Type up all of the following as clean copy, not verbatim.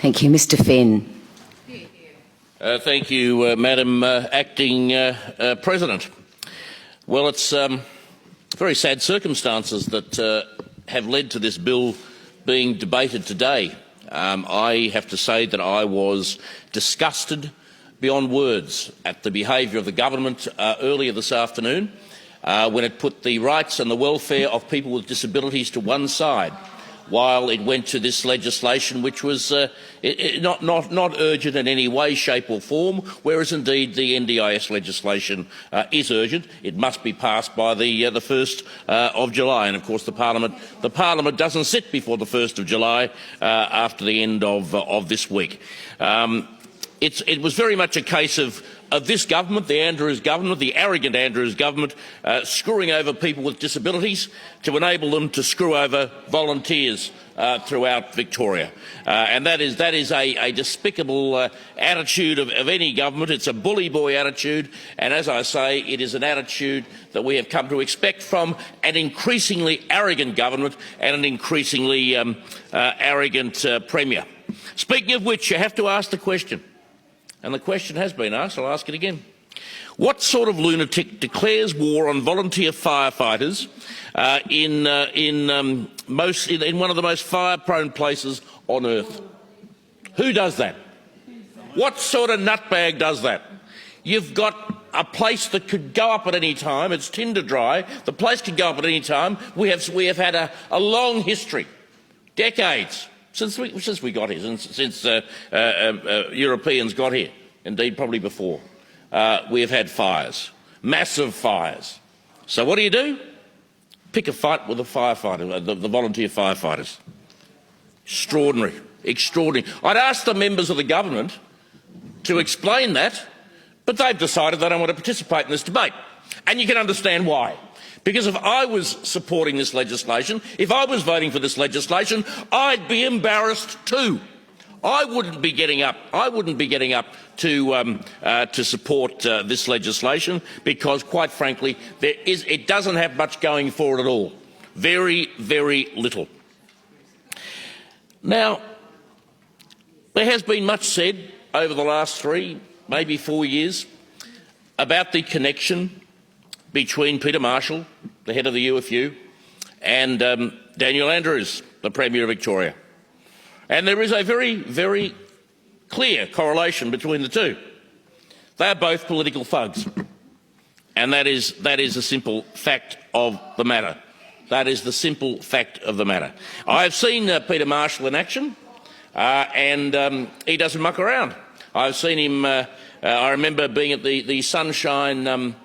Thank you. Mr Finn. Thank you, Madam Acting President. Well, it's very sad circumstances that have led to this bill being debated today. I have to say that I was disgusted beyond words at the behaviour of the government earlier this afternoon when it put the rights and the welfare of people with disabilities to one side while it went to this legislation which was not urgent in any way, shape or form, whereas indeed the NDIS legislation is urgent. It must be passed by the 1st of July, and of course the Parliament doesn't sit before the 1st of July after the end of this week. It was very much a case of this government, the Andrews government, the arrogant Andrews government, screwing over people with disabilities to enable them to screw over volunteers throughout Victoria. And that is a despicable attitude of any government. It's a bully boy attitude, and as I say, it is an attitude that we have come to expect from an increasingly arrogant government and an increasingly arrogant Premier. Speaking of which, you have to ask the question. And the question has been asked, I'll ask it again. What sort of lunatic declares war on volunteer firefighters in one of the most fire-prone places on earth? Who does that? What sort of nutbag does that? You've got a place that could go up at any time. It's tinder dry. The place could go up at any time. We have had a long history, decades, since we got here, since Europeans got here, indeed probably before, we have had fires, massive fires. So what do? Pick a fight with the firefighter, the volunteer firefighters. Extraordinary, extraordinary. I'd ask the members of the government to explain that, but they've decided they don't want to participate in this debate. And you can understand why. Because if I was supporting this legislation, if I was voting for this legislation, I'd be embarrassed too. I wouldn't be getting up to support this legislation because, quite frankly, it doesn't have much going for it at all. Very, very little. Now, there has been much said over the last 3, maybe 4 years about the connection between Peter Marshall, the head of the UFU, and Daniel Andrews, the Premier of Victoria. And there is a very, very clear correlation between the two. They are both political thugs. And that is a simple fact of the matter. That is the simple fact of the matter. I have seen Peter Marshall in action, and he doesn't muck around. I've seen him, I remember being at the Sunshine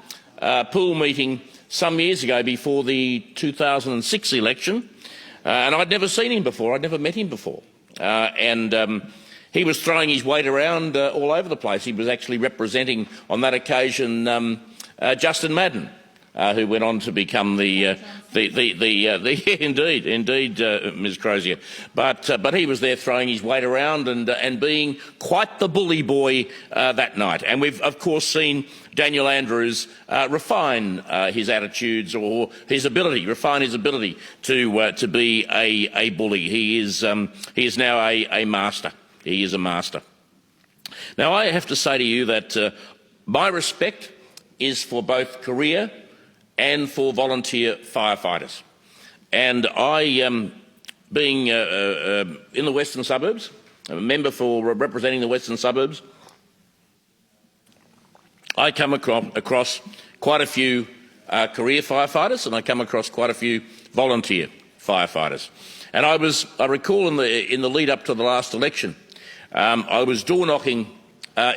pool meeting some years ago before the 2006 election, and I'd never seen him before, I'd never met him before. He was throwing his weight around all over the place. He was actually representing, on that occasion, Justin Madden, who went on to become indeed, Ms. Crozier. But he was there throwing his weight around and being quite the bully boy that night. And we've, of course, seen Daniel Andrews refine his attitudes or refine his ability to be a bully. He is now a master. He is a master. Now, I have to say to you that my respect is for both career and for volunteer firefighters. And I, being in the Western Suburbs, a member for representing the Western Suburbs, I come across quite a few career firefighters, and I come across quite a few volunteer firefighters. And I recall in the lead up to the last election, I was door knocking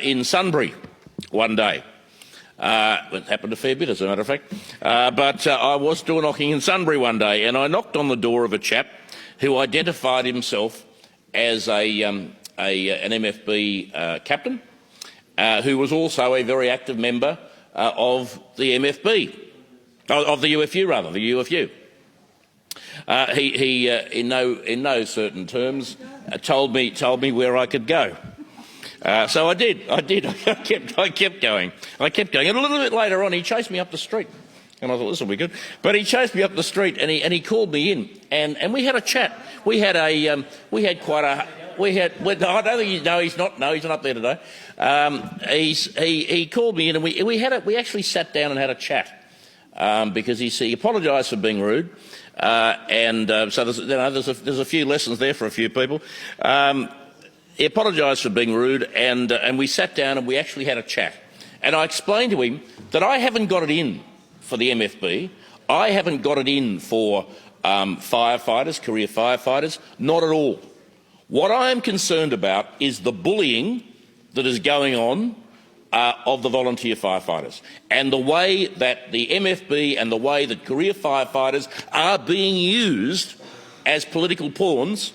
in Sunbury one day. It happened a fair bit, as a matter of fact. But I was door knocking in Sunbury one day, and I knocked on the door of a chap who identified himself as an MFB captain, who was also a very active member of the MFB, of the UFU rather, the UFU. He in no certain terms, told me where I could go. So I did. I kept going. And a little bit later on, he chased me up the street. And I thought, this will be good. But he chased me up the street and he called me in and we had a chat. We had I don't think he's not up there today. He called me in and we actually sat down and had a chat because he apologised for being rude. So there's a few lessons there for a few people. He apologised for being rude and we sat down and we actually had a chat. And I explained to him that I haven't got it in for the MFB. I haven't got it in for firefighters, career firefighters, not at all. What I am concerned about is the bullying that is going on of the volunteer firefighters and the way that the MFB and the way that career firefighters are being used as political pawns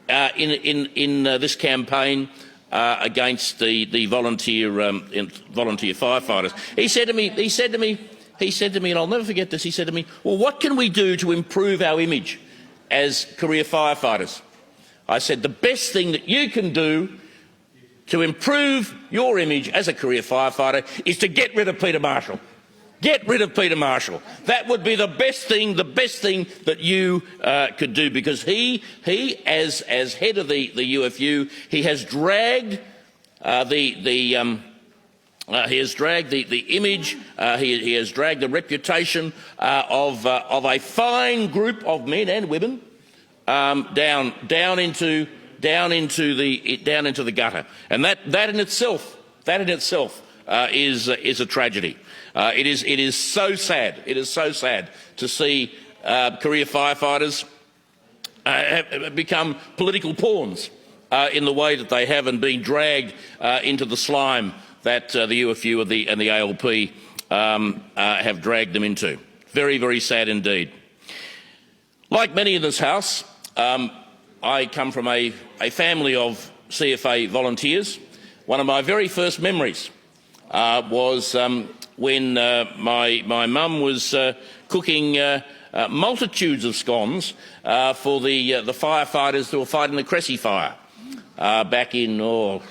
in this campaign against the volunteer firefighters. He said to me, and I'll never forget this, he said to me, well, what can we do to improve our image as career firefighters? I said, the best thing that you can do to improve your image as a career firefighter is to get rid of Peter Marshall. Get rid of Peter Marshall. That would be the best thing that you could do, because he as head of the UFU, he has dragged he has dragged the image, he has dragged the reputation of a fine group of men and women down into the gutter, and that in itself is a tragedy. It is so sad. It is so sad to see career firefighters become political pawns in the way that they have, and being dragged into the slime that the UFU and the ALP have dragged them into. Very, very sad indeed. Like many in this House, I come from a family of CFA volunteers. One of my very first memories was when my mum was cooking multitudes of scones for the firefighters who were fighting the Cressy fire back in a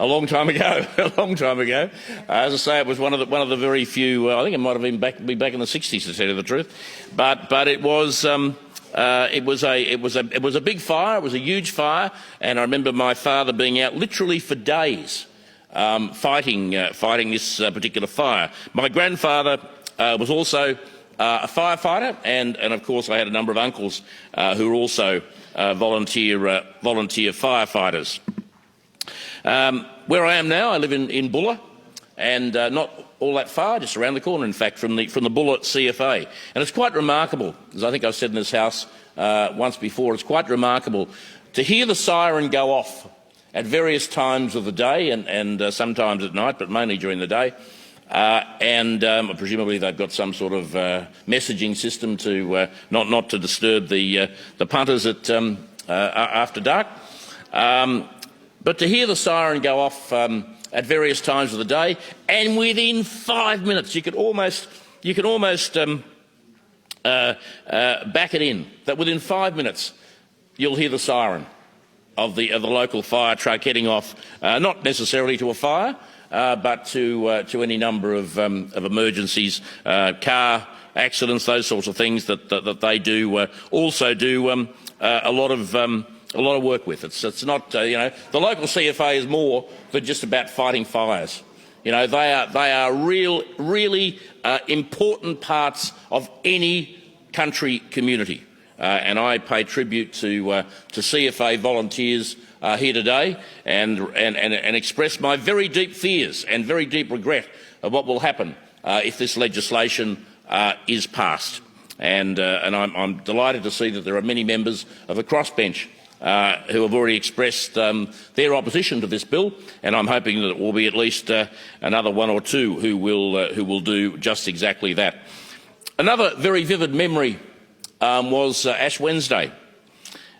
long time ago. A long time ago. As I say, it was one of the very few. I think it might have been back in the 60s, to tell you the truth. But it was. It was a big fire. It was a huge fire, and I remember my father being out literally for days fighting this particular fire. My grandfather was also a firefighter, and of course I had a number of uncles who were also volunteer firefighters. Where I am now, I live in Bulla, and not all that far, just around the corner, in fact, from the Bulla CFA. And it's quite remarkable, as I think I've said in this House once before, it's quite remarkable to hear the siren go off at various times of the day and sometimes at night, but mainly during the day. Presumably they've got some sort of messaging system to not to disturb the punters at after dark. But to hear the siren go off at various times of the day, and within 5 minutes you could almost back it in that within 5 minutes you'll hear the siren of the local fire truck heading off, not necessarily to a fire, but to any number of emergencies, car accidents, those sorts of things that they do also do a lot of work with. It's not the local CFA is more than just about fighting fires. They are really important parts of any country community. And I pay tribute to CFA volunteers here today, and express my very deep fears and very deep regret of what will happen if this legislation is passed. And I'm delighted to see that there are many members of the crossbench who have already expressed their opposition to this bill, and I'm hoping that it will be at least another one or two who will do just exactly that. Another very vivid memory was Ash Wednesday,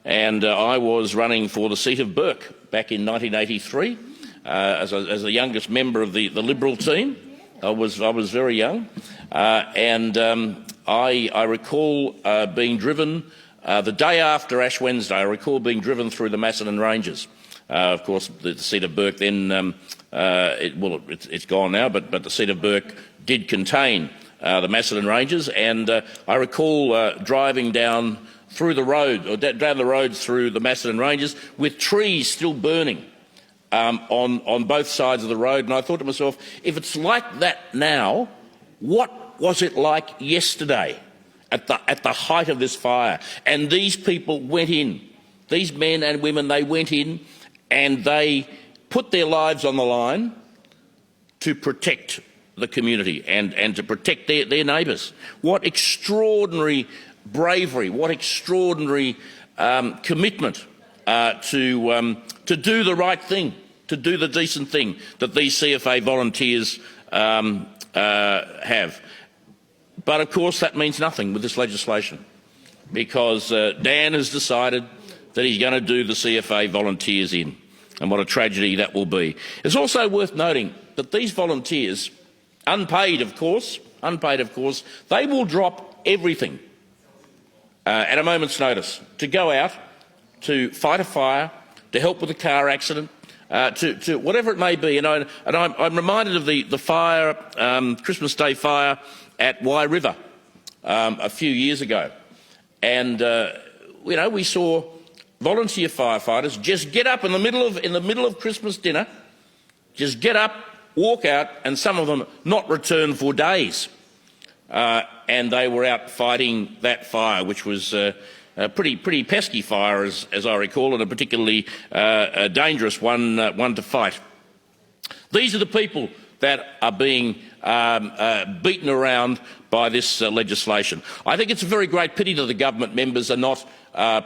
and I was running for the seat of Burke back in 1983 as the youngest member of the Liberal team. I was very young, and I recall being driven the day after Ash Wednesday. I recall being driven through the Macedon Ranges. Of course, the seat of Burke then it's gone now, but the seat of Burke did contain the Macedon Ranges, and I recall driving down through the road, or down the roads through the Macedon Ranges, with trees still burning on both sides of the road. And I thought to myself, if it's like that now, what was it like yesterday at the height of this fire? And these people went in, these men and women, they went in and they put their lives on the line to protect the community and to protect their neighbours. What extraordinary bravery, what extraordinary commitment to do the right thing, to do the decent thing that these CFA volunteers have. But of course that means nothing with this legislation, because Dan has decided that he's going to do the CFA volunteers in, and what a tragedy that will be. It's also worth noting that these volunteers, unpaid of course, they will drop everything at a moment's notice to go out, to fight a fire, to help with a car accident, to whatever it may be. I'm reminded of the fire, Christmas Day fire at Wye River a few years ago, and we saw volunteer firefighters just get up in the middle of Christmas dinner, just get up, walk out, and some of them not return for days, and they were out fighting that fire, which was a pretty pesky fire, as I recall, and a particularly dangerous one to fight. These are the people that are being beaten around by this legislation. I think it's a very great pity that the government members are not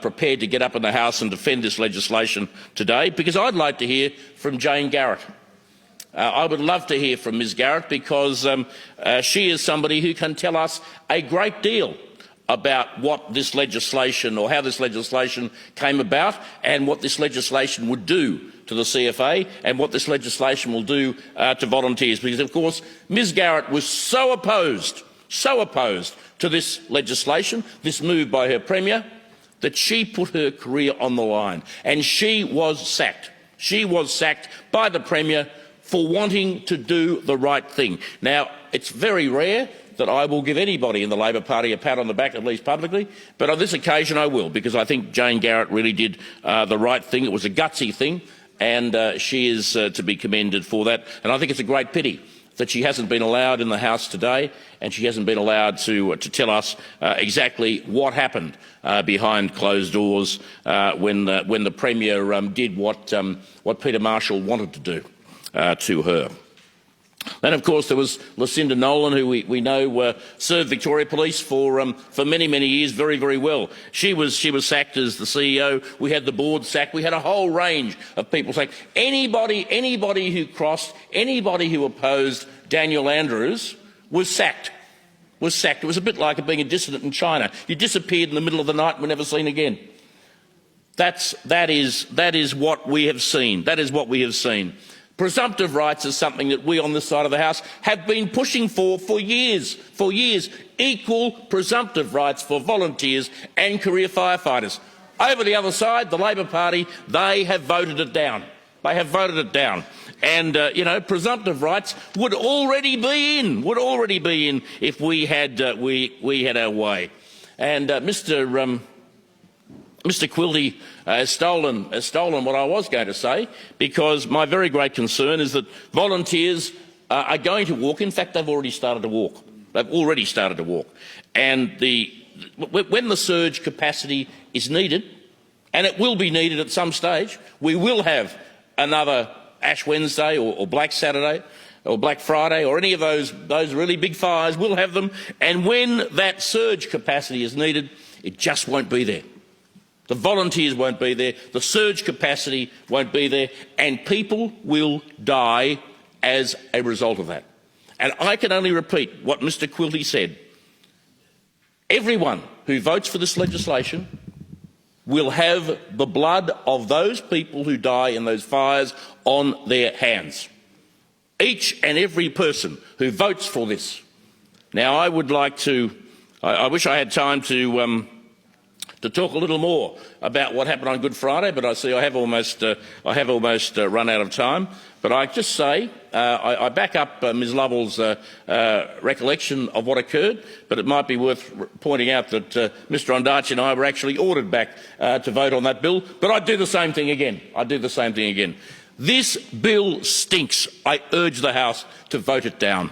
prepared to get up in the House and defend this legislation today, because I'd like to hear from Jane Garrett. I would love to hear from Ms Garrett, because she is somebody who can tell us a great deal about what this legislation, or how this legislation came about, and what this legislation would do to the CFA, and what this legislation will do to volunteers. Because of course Ms Garrett was so opposed to this legislation, this move by her Premier, that she put her career on the line, and she was sacked. She was sacked by the Premier for wanting to do the right thing. Now, it's very rare that I will give anybody in the Labor Party a pat on the back, at least publicly, but on this occasion I will, because I think Jane Garrett really did the right thing. It was a gutsy thing, and she is to be commended for that. And I think it's a great pity that she hasn't been allowed in the House today, and she hasn't been allowed to tell us exactly what happened behind closed doors when the Premier did what Peter Marshall wanted to do to her. Then, of course, there was Lucinda Nolan, who we know served Victoria Police for many, many years very, very well. She was sacked as the CEO. We had the board sacked. We had a whole range of people sacked. Anybody who crossed, anybody who opposed Daniel Andrews was sacked. It was a bit like being a dissident in China. You disappeared in the middle of the night and were never seen again. That is what we have seen. That is what we have seen. Presumptive rights is something that we on this side of the House have been pushing for years. Equal presumptive rights for volunteers and career firefighters. Over the other side, the Labor Party, they have voted it down. And, presumptive rights would already be in if we had our way. And Mr Quilty has stolen what I was going to say, because my very great concern is that volunteers are going to walk. In fact, they've already started to walk. And when the surge capacity is needed, and it will be needed at some stage, we will have another Ash Wednesday or Black Saturday or Black Friday or any of those really big fires. We'll have them. And when that surge capacity is needed, it just won't be there. The volunteers won't be there, the surge capacity won't be there, and people will die as a result of that. And I can only repeat what Mr Quilty said. Everyone who votes for this legislation will have the blood of those people who die in those fires on their hands. Each and every person who votes for this. Now, I wish I had time to to talk a little more about what happened on Good Friday, but I see I have almost run out of time. But I just say I back up Ms Lovell's recollection of what occurred, but it might be worth pointing out that Mr Ondarchi and I were actually ordered back to vote on that bill, but I'd do the same thing again. This bill stinks. I urge the House to vote it down.